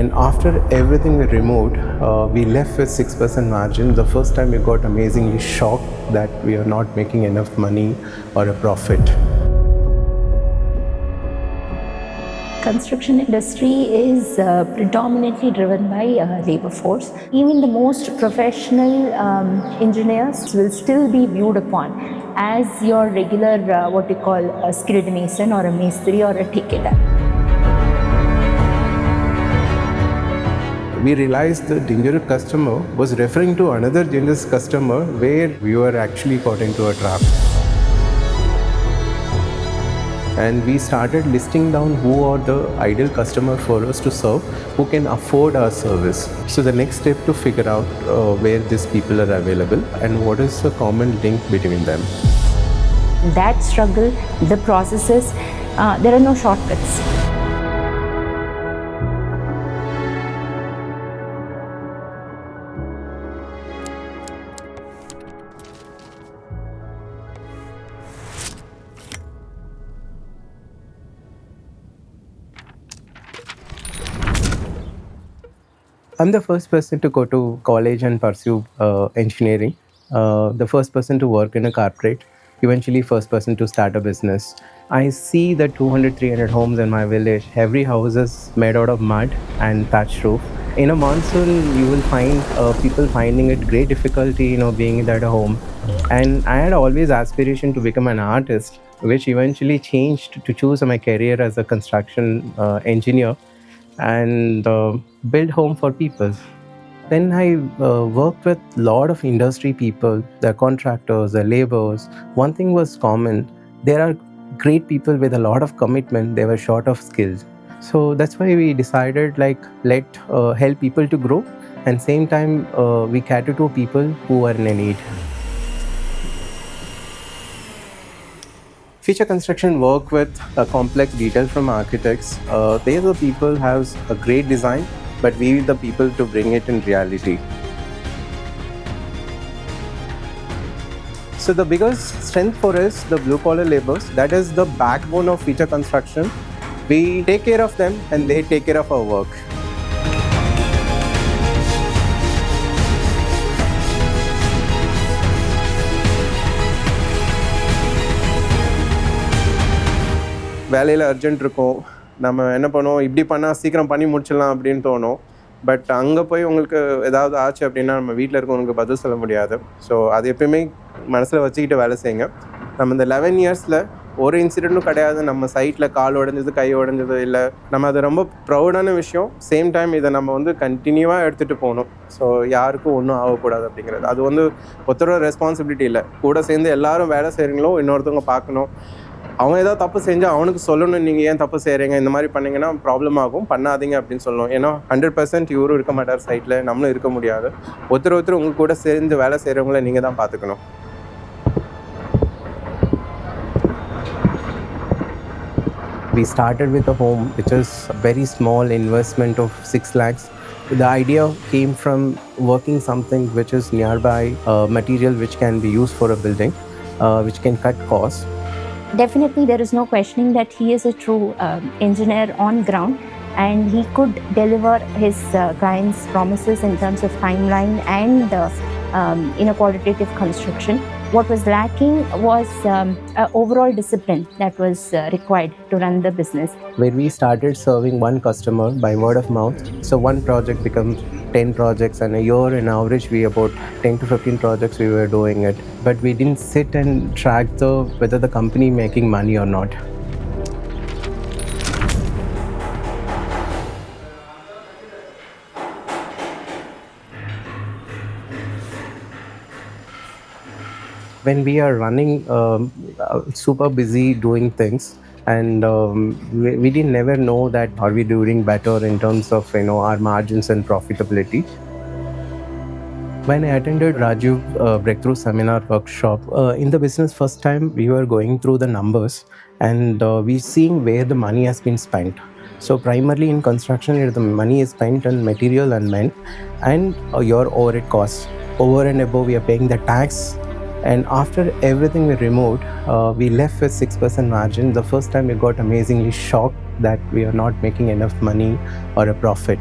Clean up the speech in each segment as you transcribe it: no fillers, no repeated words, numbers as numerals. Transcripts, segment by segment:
And after everything we removed, we left with 6% margin. The first time we got amazingly shocked that we are not making enough money or a profit. Construction industry is predominantly driven by labor force. Even the most professional engineers will still be viewed upon as your regular what we call a skilled mason or a masonry or a ठेकेदार. We realized the dangerous customer was referring to another dangerous customer where we were actually caught into a trap. And we started listing down who are the ideal customer for us to serve, who can afford our service. So the next step to figure out where these people are available and what is the common link between them. That struggle, the processes, there are no shortcuts. I'm the first person to go to college and pursue engineering, the first person to work in a corporate, eventually first person to start a business. I see the 200, 300 homes in my village. Every house is made out of mud and thatched roof. In a monsoon, you will find people finding it great difficulty, being in that home. And I had always aspiration to become an artist, which eventually changed to choose my career as a construction engineer and build home for people. Then I worked with a lot of industry people, the contractors, the laborers. One thing was common. There are great people with a lot of commitment. They were short of skills. So that's why we decided let help people to grow, and same time we cater to people who are in a need. Feature construction work with a complex detail from architects. They the people have a great design, but we the people to bring it in reality. So the biggest strength for us, the blue collar laborers, that is the backbone of feature construction. We take care of them and they take care of our work. வேலையில் urgent இருக்கும், நம்ம என்ன பண்ணுவோம், இப்படி பண்ணால் சீக்கிரம் பண்ணி முடிச்சிடலாம் அப்படின்னு தோணும். பட் அங்கே போய் உங்களுக்கு ஏதாவது ஆச்சு அப்படின்னா நம்ம வீட்டில் இருக்கவங்களுக்கு பதில் சொல்ல முடியாது. ஸோ அது எப்பயுமே மனசில் வச்சுக்கிட்டு வேலை செய்யுங்க. நம்ம இந்த 11 இயர்ஸில் ஒரு இன்சிடெண்ட்டும் கிடையாது நம்ம சைட்டில் கால் உடஞ்சது, கை உடஞ்சது இல்லை. நம்ம அது ரொம்ப ப்ரௌடான விஷயம். சேம் டைம் இதை நம்ம கண்டினியூவாக எடுத்துகிட்டு போகணும். ஸோ யாருக்கும் ஒன்றும் ஆகக்கூடாது அப்படிங்கிறது அது ஒருத்தரோட ரெஸ்பான்சிபிலிட்டி இல்லை. கூட சேர்ந்து எல்லாரும் வேலை செய்கிறீங்களோ இன்னொருத்தவங்க பார்க்கணும். அவன் ஏதாவது தப்பு செஞ்சால் அவனுக்கு சொல்லணும், நீங்கள் ஏன் தப்பு செய்கிறீங்க, இந்த மாதிரி பண்ணிங்கன்னா ப்ராப்ளம் ஆகும், பண்ணாதீங்க அப்படின்னு சொல்லணும். ஏன்னா 100% இவரும் இருக்க மாட்டார் சைட்டில், நம்மளும் இருக்க முடியாது. ஒருத்தர் உங்கள் கூட சேர்ந்து வேலை செய்கிறவங்கள நீங்கள் தான் பார்த்துக்கணும். We started with a home which is a very small investment of 6 lakhs. The idea came from working something which is nearby, material which can be used for a building, which can cut costs. Definitely, there is no questioning that he is a true engineer on ground, and he could deliver his clients' promises in terms of timeline and in a qualitative construction. What was lacking was overall discipline that was required to run the business. Where we started serving one customer by word of mouth, so one project becomes 10 projects, and a year in average we about 10 to 15 projects we were doing it. But we didn't sit and track whether the company making money or not. When we are running super busy doing things, and we didn't never know that are we doing better in terms of our margins and profitability. When I attended Rajiv breakthrough seminar workshop in the business, first time we were going through the numbers and we seeing where the money has been spent. So primarily in construction, the money is spent on material and men and your overhead costs. Over and above, we are paying the tax. And after everything we removed, we left with 6% margin. The first time we got amazingly shocked that we are not making enough money or a profit.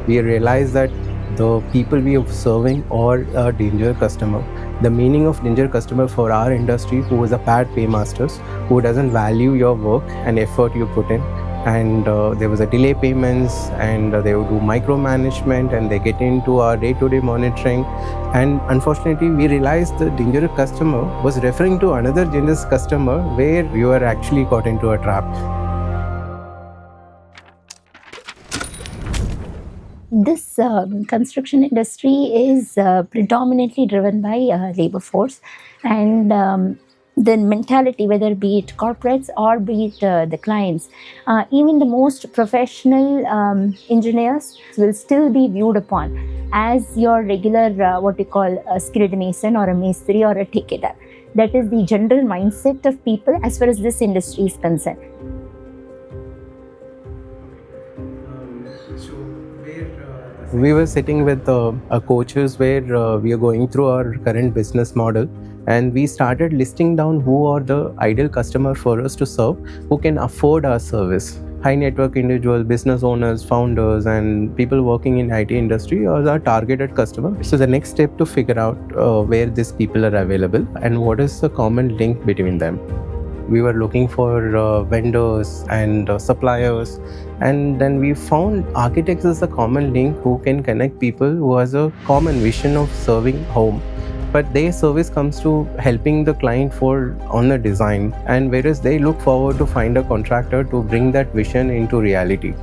We realized that the people we are serving are a danger customer. The meaning of danger customer for our industry, who is a bad paymasters, who doesn't value your work and effort you put in, and there was a delay payments, and they would do micromanagement, and they get into our day-to-day monitoring. And unfortunately, we realized the dangerous customer was referring to another dangerous customer where you are actually caught into a trap. This construction industry is predominantly driven by labor force, and the mentality, whether be it corporates or be it the clients, even the most professional engineers will still be viewed upon as your regular what you call a skilled mason or a mastri or a tikeda. That is the general mindset of people as far as this industry is concerned. We were sitting with coaches where we are going through our current business model, and we started listing down who are the ideal customer for us to serve, who can afford our service. High network individuals, business owners, founders, and people working in IT industry are our targeted customer. So the next step to figure out where these people are available and what is the common link between them. We were looking for vendors and suppliers, and then we found architects as a common link who can connect people who has a common vision of serving home, but their service comes to helping the client for on the design, and whereas they look forward to find a contractor to bring that vision into reality.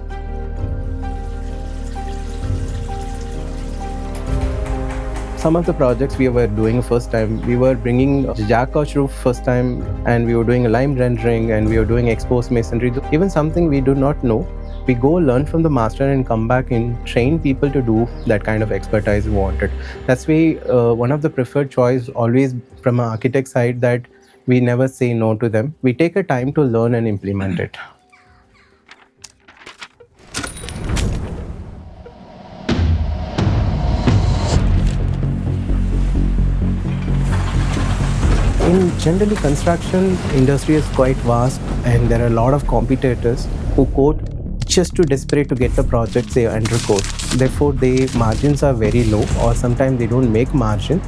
Some of the projects we were doing first time, we were bringing the jack couch roof first time, and we were doing a lime rendering, and we were doing exposed masonry. Even something we do not know, we go learn from the master and come back and train people to do that kind of expertise we wanted. That's why one of the preferred choice always from an architect side, that we never say no to them. We take a time to learn and implement it. In generally, construction industry is quite vast, and there are a lot of competitors who quote just too desperate to get the project say under quote. Therefore, their margins are very low, or sometimes they don't make margin.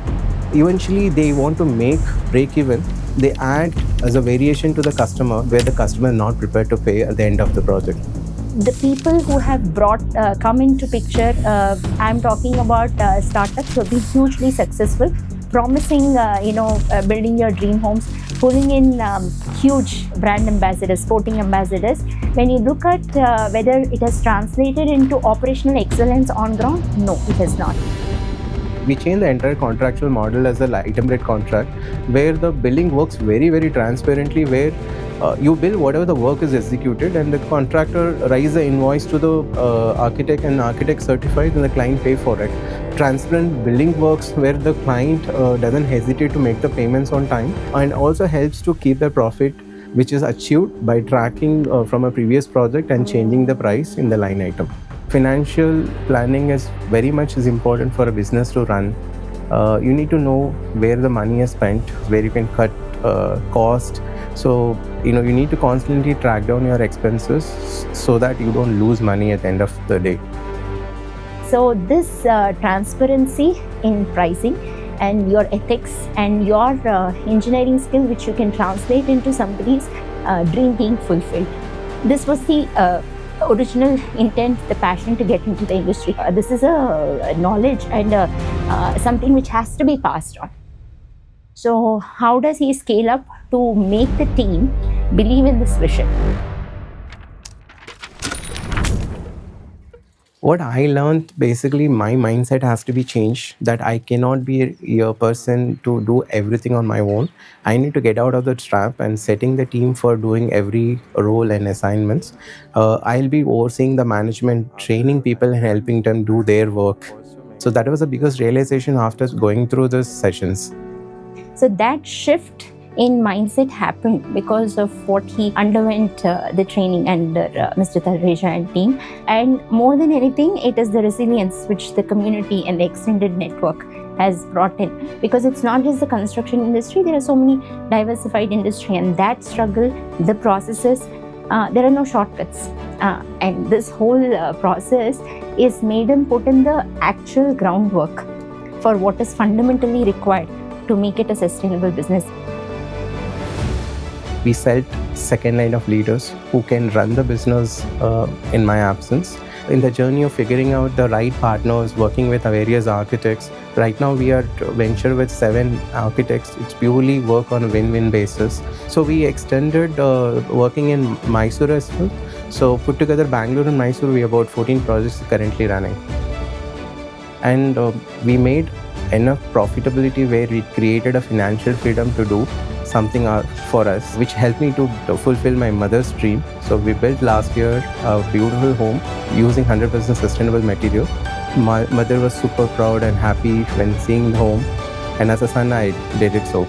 Eventually, they want to make break even. They add as a variation to the customer, where the customer is not prepared to pay at the end of the project. The people who have come into picture, I'm talking about startups who have been hugely successful, promising building your dream homes, pulling in huge brand ambassadors, sporting ambassadors. When you look at whether it has translated into operational excellence on ground, no, it has not. We changed the entire contractual model as a item rate contract, where the billing works very, very transparently, where you bill whatever the work is executed, and the contractor writes the invoice to the architect, and architect certifies, and the client pay for it. Transparent billing works where the client doesn't hesitate to make the payments on time, and also helps to keep the profit which is achieved by tracking from a previous project and changing the price in the line item. Financial planning is very much is important for a business to run. You need to know where the money is spent, where you can cut cost. So you need to constantly track down your expenses so that you don't lose money at the end of the day. So this transparency in pricing and your ethics and your engineering skill, which you can translate into somebody's dream being fulfilled. This was the original intent, the passion to get into the industry. This is a knowledge and something which has to be passed on. So how does he scale up to make the team believe in this vision? What I learned, basically my mindset has to be changed, that I cannot be a person to do everything on my own. I need to get out of the trap and setting the team for doing every role and assignments. I'll be overseeing the management, training people and helping them do their work. So that was the biggest realization after going through those sessions. So that shift in mindset happened because of what he underwent the training under Mr. Talreja and team. And more than anything, it is the resilience which the community and the extended network has brought in. Because it's not just the construction industry, there are so many diversified industry, and that struggle, the processes, There are no shortcuts. And this whole process is made and put in the actual groundwork for what is fundamentally required to make it a sustainable business. We set second line of leaders who can run the business in my absence. In the journey of figuring out the right partners, working with various architects, right now we are venture with 7 architects. It's purely work on a win-win basis. So we extended working in Mysore as well. So put together Bangalore and Mysore, we have about 14 projects currently running. And we made enough profitability where we created a financial freedom to do something for us, which helped me to fulfill my mother's dream. So we built last year a beautiful home using 100% sustainable material. My mother was super proud and happy when seeing the home, and as a son I did it so.